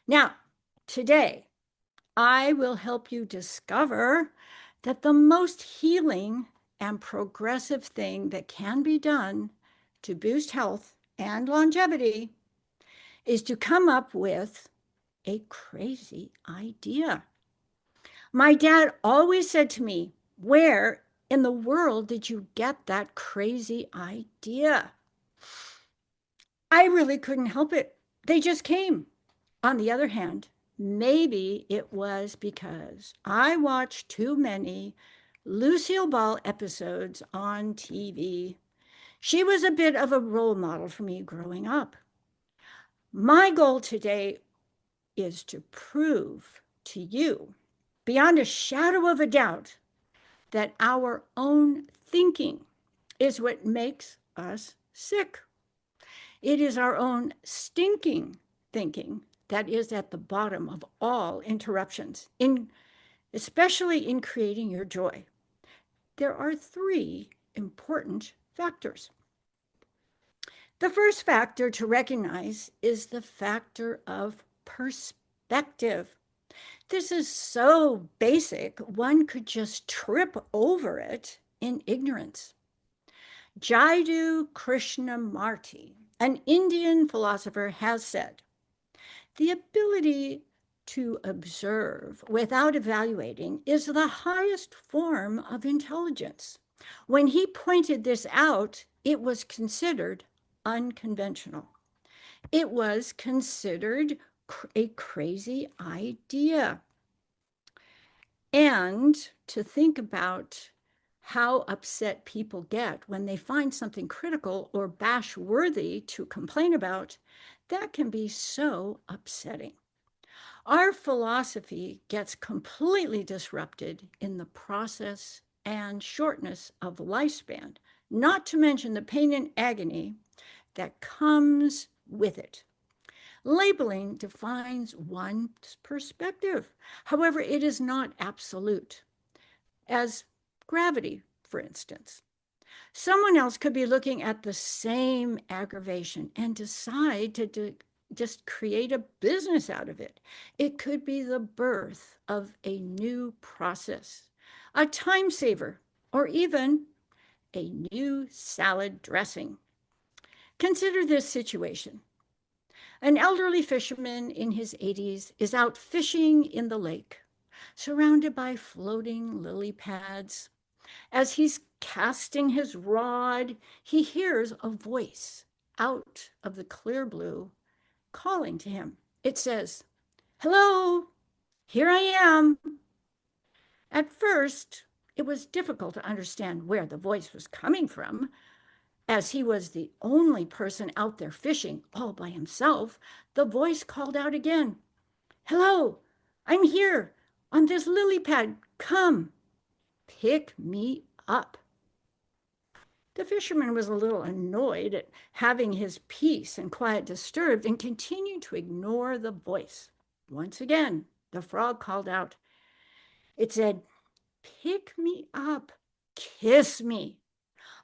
Now, today, I will help you discover that the most healing and progressive thing that can be done to boost health and longevity is to come up with a crazy idea. My dad always said to me, "Where in the world did you get that crazy idea?" I really couldn't help it. They just came. On the other hand, maybe it was because I watched too many Lucille Ball episodes on TV. She was a bit of a role model for me growing up. My goal today is to prove to you, beyond a shadow of a doubt, that our own thinking is what makes us sick. It is our own stinking thinking that is at the bottom of all interruptions, especially in creating your joy. There are three important factors. The first factor to recognize is the factor of perspective. This is so basic, one could just trip over it in ignorance. Jiddu Krishnamurti, an Indian philosopher, has said, the ability to observe without evaluating is the highest form of intelligence. When he pointed this out, it was considered unconventional. It was considered a crazy idea. And to think about how upset people get when they find something critical or bash-worthy to complain about, that can be so upsetting. Our philosophy gets completely disrupted in the process and shortness of lifespan, not to mention the pain and agony that comes with it. Labeling defines one's perspective. However, it is not absolute, as gravity, for instance. Someone else could be looking at the same aggravation and decide to just create a business out of it. It could be the birth of a new process, a time saver, or even a new salad dressing. Consider this situation. An elderly fisherman in his 80s is out fishing in the lake, surrounded by floating lily pads. As he's casting his rod, he hears a voice out of the clear blue calling to him. It says, "Hello, here I am." At first, it was difficult to understand where the voice was coming from. As he was the only person out there fishing all by himself, the voice called out again, "Hello, I'm here on this lily pad. Come, pick me up." The fisherman was a little annoyed at having his peace and quiet disturbed and continued to ignore the voice. Once again, the frog called out. It said, "Pick me up, kiss me.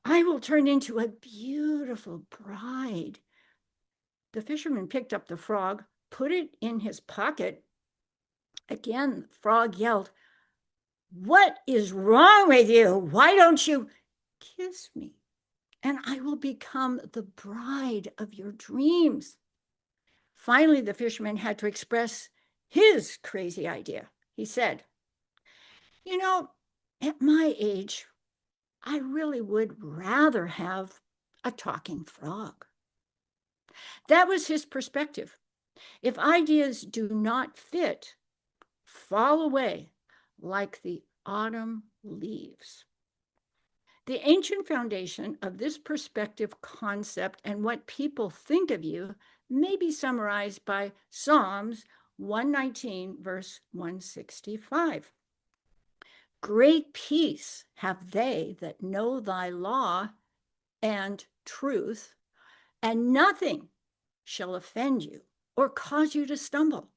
I will turn into a beautiful bride." The fisherman picked up the frog, put it in his pocket. Again, the frog yelled, "What is wrong with you? Why don't you kiss me, and I will become the bride of your dreams?" Finally, the fisherman had to express his crazy idea. He said, "You know, at my age, I really would rather have a talking frog." That was his perspective. If ideas do not fit, fall away like the autumn leaves. The ancient foundation of this perspective concept and what people think of you may be summarized by Psalms 119, verse 165. "Great peace have they that know thy law and truth, and nothing shall offend you or cause you to stumble."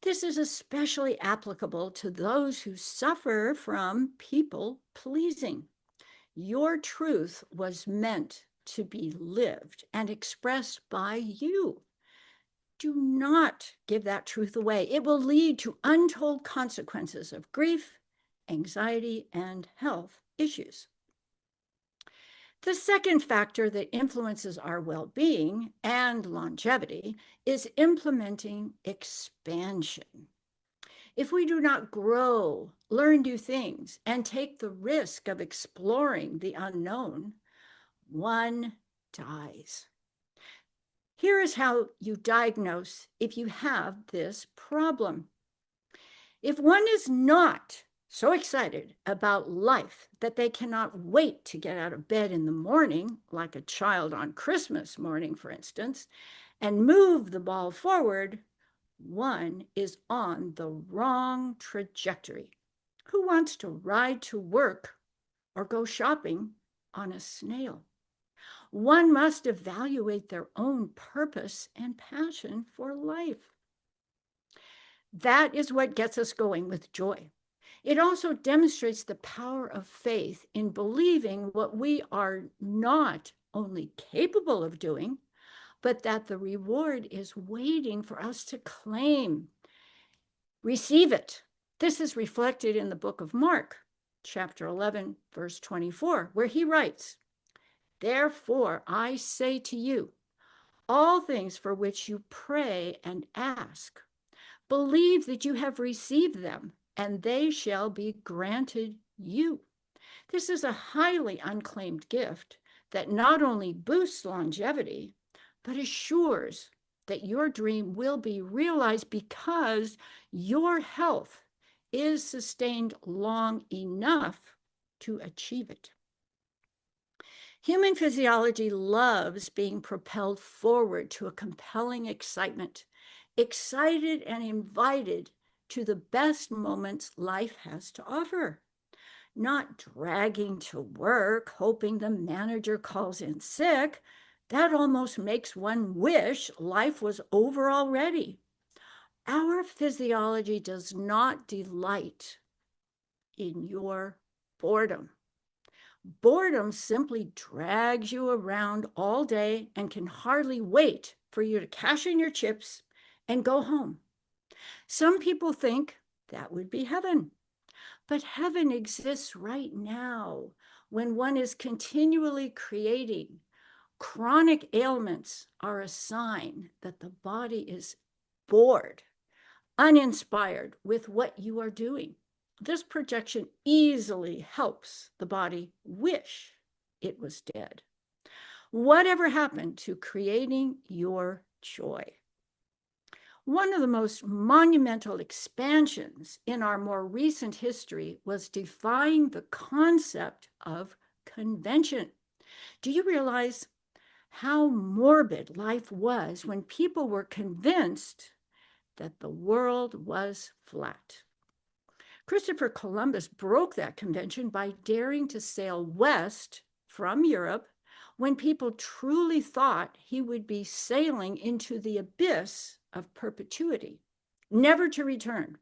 This is especially applicable to those who suffer from people pleasing. Your truth was meant to be lived and expressed by you. Do not give that truth away. It will lead to untold consequences of grief, anxiety, and health issues. The second factor that influences our well-being and longevity is implementing expansion. If we do not grow, learn new things, and take the risk of exploring the unknown, one dies. Here is how you diagnose if you have this problem. If one is not so excited about life that they cannot wait to get out of bed in the morning, like a child on Christmas morning, for instance, and move the ball forward, one is on the wrong trajectory. Who wants to ride to work or go shopping on a snail? One must evaluate their own purpose and passion for life. That is what gets us going with joy. It also demonstrates the power of faith in believing what we are not only capable of doing, but that the reward is waiting for us to claim. Receive it. This is reflected in the book of Mark, chapter 11, verse 24, where he writes, "Therefore I say to you, all things for which you pray and ask, believe that you have received them, and they shall be granted you." This is a highly unclaimed gift that not only boosts longevity, but assures that your dream will be realized because your health is sustained long enough to achieve it. Human physiology loves being propelled forward to a compelling excitement, excited and invited to the best moments life has to offer, not dragging to work, hoping the manager calls in sick. That almost makes one wish life was over already. Our physiology does not delight in your boredom. Boredom simply drags you around all day and can hardly wait for you to cash in your chips and go home. Some people think that would be heaven, but heaven exists right now when one is continually creating. Chronic ailments are a sign that the body is bored, uninspired with what you are doing. This projection easily helps the body wish it was dead. Whatever happened to creating your joy? One of the most monumental expansions in our more recent history was defying the concept of convention. Do you realize how morbid life was when people were convinced that the world was flat? Christopher Columbus broke that convention by daring to sail west from Europe when people truly thought he would be sailing into the abyss of perpetuity, never to return.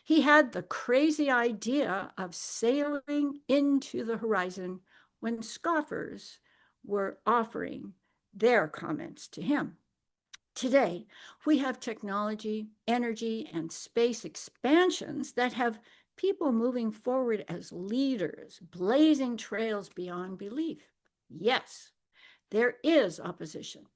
He had the crazy idea of sailing into the horizon when scoffers were offering their comments to him. Today, we have technology, energy, and space expansions that have people moving forward as leaders, blazing trails beyond belief. Yes, there is opposition,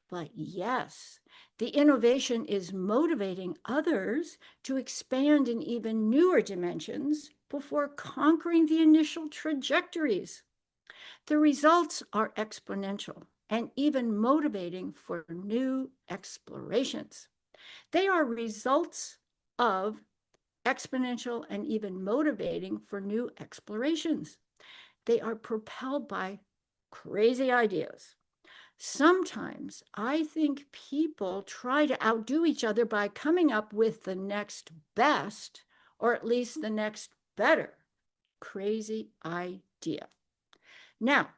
but yes, the innovation is motivating others to expand in even newer dimensions before conquering the initial trajectories. The results are exponential and even motivating for new explorations. They are results of exponential and even motivating for new explorations. They are propelled by crazy ideas. Sometimes I think people try to outdo each other by coming up with the next best, or at least the next better, crazy idea. Now,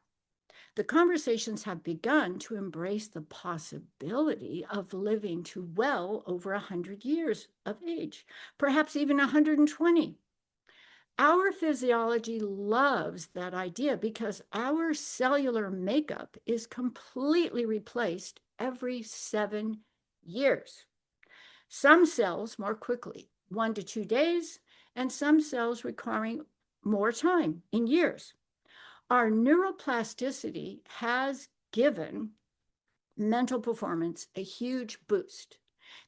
the conversations have begun to embrace the possibility of living to well over 100 years of age, perhaps even 120. Our physiology loves that idea because our cellular makeup is completely replaced every 7 years. Some cells more quickly, 1 to 2 days, and some cells requiring more time in years. Our neuroplasticity has given mental performance a huge boost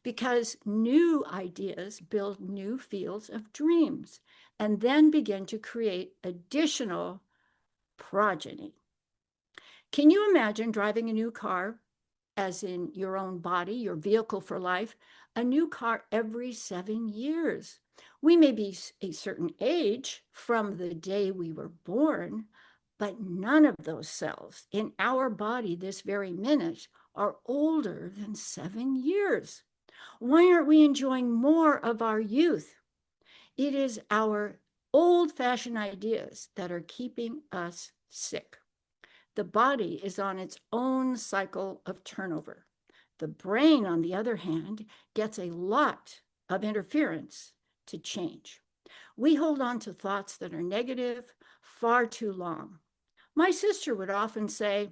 because new ideas build new fields of dreams and then begin to create additional progeny. Can you imagine driving a new car, as in your own body, your vehicle for life, a new car every 7 years? We may be a certain age from the day we were born, but none of those cells in our body this very minute are older than 7 years. Why aren't we enjoying more of our youth? It is our old-fashioned ideas that are keeping us sick. The body is on its own cycle of turnover. The brain, on the other hand, gets a lot of interference to change. We hold on to thoughts that are negative far too long. My sister would often say,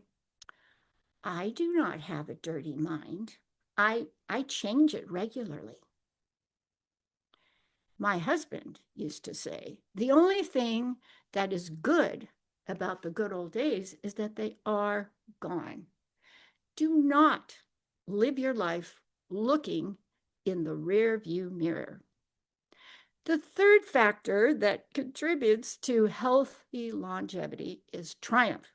I do not have a dirty mind. I change it regularly. My husband used to say, the only thing that is good about the good old days is that they are gone. Do not live your life looking in the rear view mirror. The third factor that contributes to healthy longevity is triumph.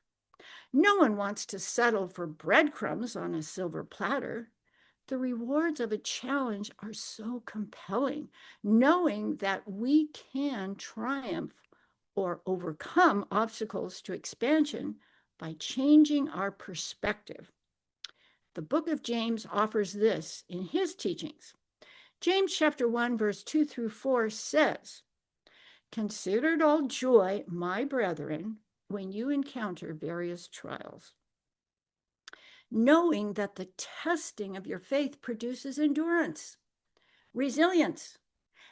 No one wants to settle for breadcrumbs on a silver platter. The rewards of a challenge are so compelling, knowing that we can triumph or overcome obstacles to expansion by changing our perspective. The book of James offers this in his teachings. James chapter 1, verse 2 through 4 says, "Consider it all joy, my brethren, when you encounter various trials, knowing that the testing of your faith produces endurance, resilience,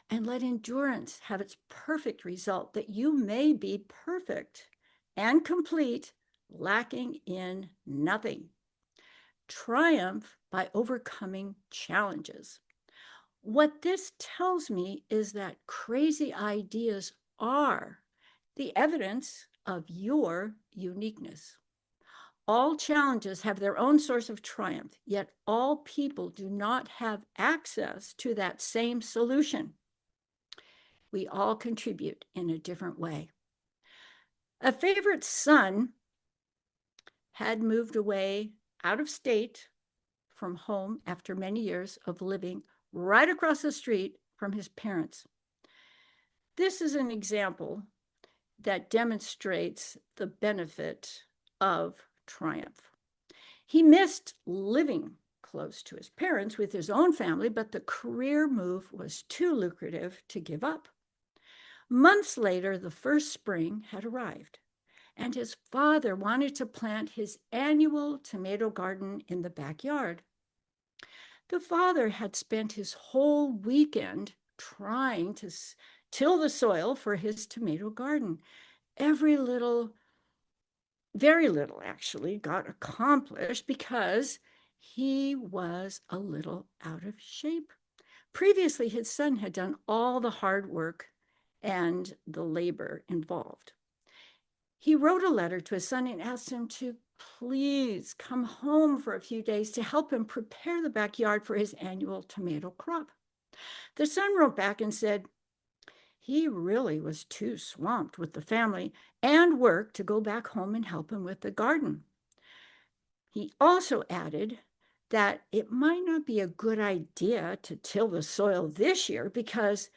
and let endurance have its perfect result, that you may be perfect and complete, lacking in nothing." Triumph by overcoming challenges. What this tells me is that crazy ideas are the evidence of your uniqueness. All challenges have their own source of triumph, yet all people do not have access to that same solution. We all contribute in a different way. A favorite son had moved away out of state from home after many years of living right across the street from his parents. This is an example that demonstrates the benefit of triumph. He missed living close to his parents with his own family, but the career move was too lucrative to give up. Months later, the first spring had arrived, and his father wanted to plant his annual tomato garden in the backyard. The father had spent his whole weekend trying to till the soil for his tomato garden. Very little actually got accomplished because he was a little out of shape. Previously, his son had done all the hard work and the labor involved. He wrote a letter to his son and asked him to please come home for a few days to help him prepare the backyard for his annual tomato crop. The son wrote back and said he really was too swamped with the family and work to go back home and help him with the garden. He also added that it might not be a good idea to till the soil this year because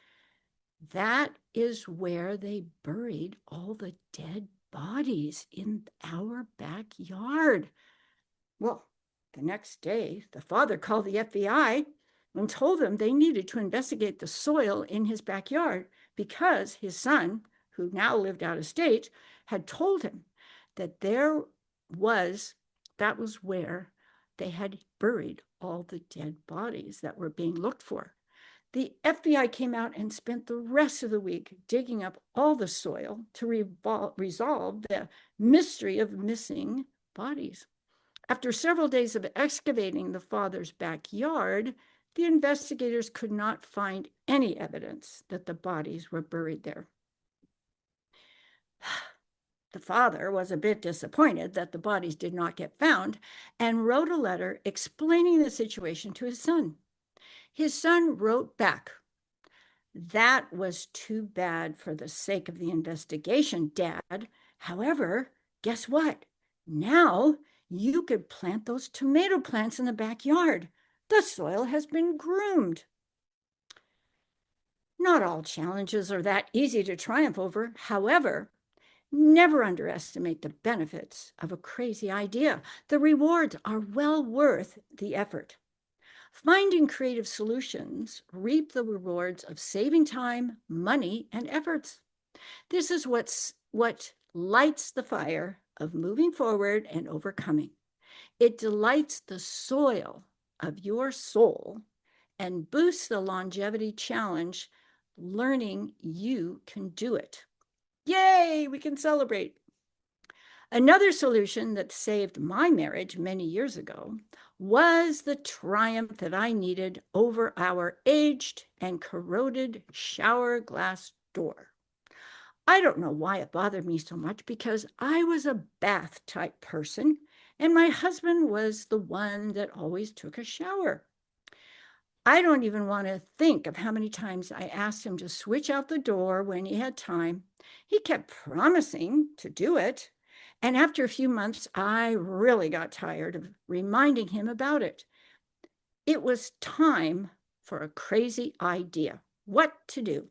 that is where they buried all the dead bodies in our backyard. Well, the next day, the father called the FBI and told them they needed to investigate the soil in his backyard because his son, who now lived out of state, had told him that that was where they had buried all the dead bodies that were being looked for. The FBI came out and spent the rest of the week digging up all the soil to resolve the mystery of missing bodies. After several days of excavating the father's backyard, the investigators could not find any evidence that the bodies were buried there. The father was a bit disappointed that the bodies did not get found and wrote a letter explaining the situation to his son. His son wrote back, "That was too bad for the sake of the investigation, Dad. However, guess what? Now you could plant those tomato plants in the backyard. The soil has been groomed." Not all challenges are that easy to triumph over. However, never underestimate the benefits of a crazy idea. The rewards are well worth the effort. Finding creative solutions reap the rewards of saving time, money, and efforts. This is what lights the fire of moving forward and overcoming. It delights the soil of your soul and boosts the longevity challenge, learning you can do it. Yay, we can celebrate. Another solution that saved my marriage many years ago was the triumph that I needed over our aged and corroded shower glass door. I don't know why it bothered me so much because I was a bath type person and my husband was the one that always took a shower. I don't even want to think of how many times I asked him to switch out the door when he had time. He kept promising to do it. And after a few months, I really got tired of reminding him about it. It was time for a crazy idea. What to do?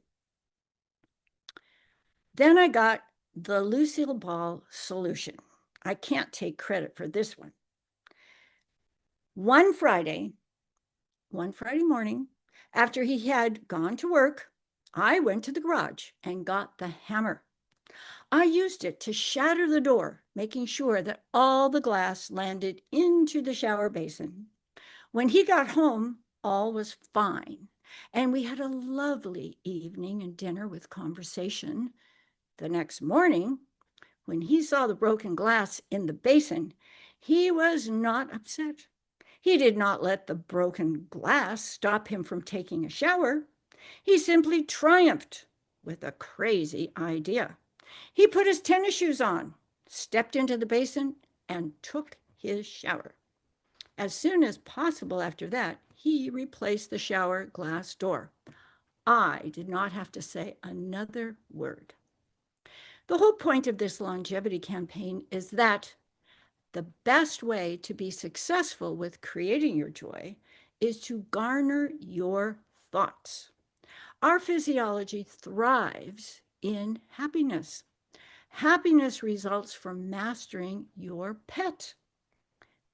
Then I got the Lucille Ball solution. I can't take credit for this one. One Friday morning, after he had gone to work, I went to the garage and got the hammer. I used it to shatter the door, making sure that all the glass landed into the shower basin. When he got home, all was fine, and we had a lovely evening and dinner with conversation. The next morning, when he saw the broken glass in the basin, he was not upset. He did not let the broken glass stop him from taking a shower. He simply triumphed with a crazy idea. He put his tennis shoes on, stepped into the basin, and took his shower. As soon as possible after that, he replaced the shower glass door. I did not have to say another word. The whole point of this longevity campaign is that the best way to be successful with creating your joy is to garner your thoughts. Our physiology thrives in happiness. Happiness results from mastering your PET,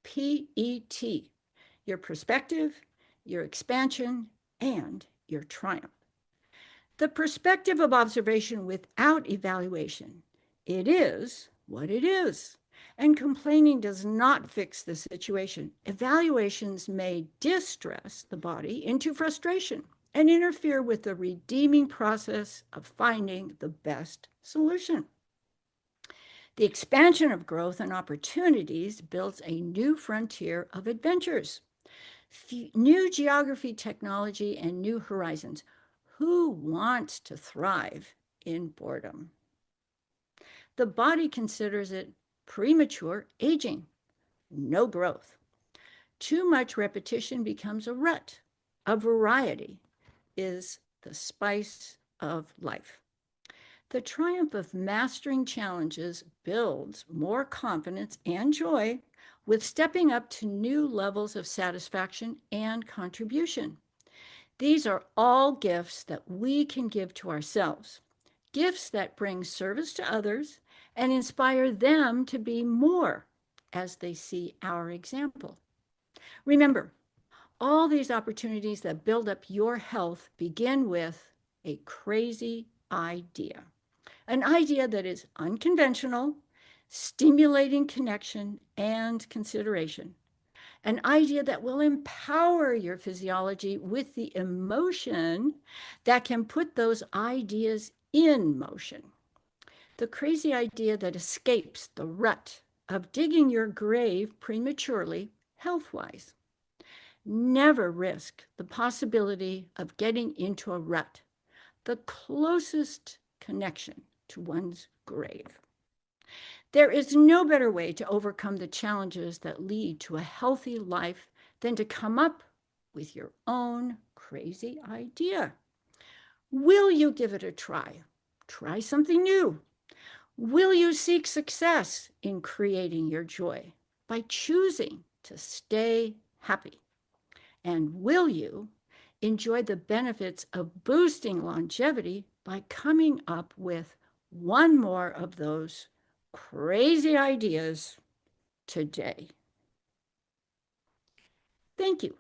P-E-T, your perspective, your expansion, and your triumph. The perspective of observation without evaluation. It is what it is. And complaining does not fix the situation. Evaluations may distress the body into frustration and interfere with the redeeming process of finding the best solution. The expansion of growth and opportunities builds a new frontier of adventures, new geography, technology, and new horizons. Who wants to thrive in boredom? The body considers it premature aging, no growth. Too much repetition becomes a rut. A variety is the spice of life. The triumph of mastering challenges builds more confidence and joy with stepping up to new levels of satisfaction and contribution. These are all gifts that we can give to ourselves, gifts that bring service to others and inspire them to be more as they see our example. Remember, all these opportunities that build up your health begin with a crazy idea, an idea that is unconventional, stimulating connection and consideration, an idea that will empower your physiology with the emotion that can put those ideas in motion. The crazy idea that escapes the rut of digging your grave prematurely health-wise. Never risk the possibility of getting into a rut, the closest connection to one's grave. There is no better way to overcome the challenges that lead to a healthy life than to come up with your own crazy idea. Will you give it a try? Try something new. Will you seek success in creating your joy by choosing to stay happy? And will you enjoy the benefits of boosting longevity by coming up with one more of those crazy ideas today? Thank you.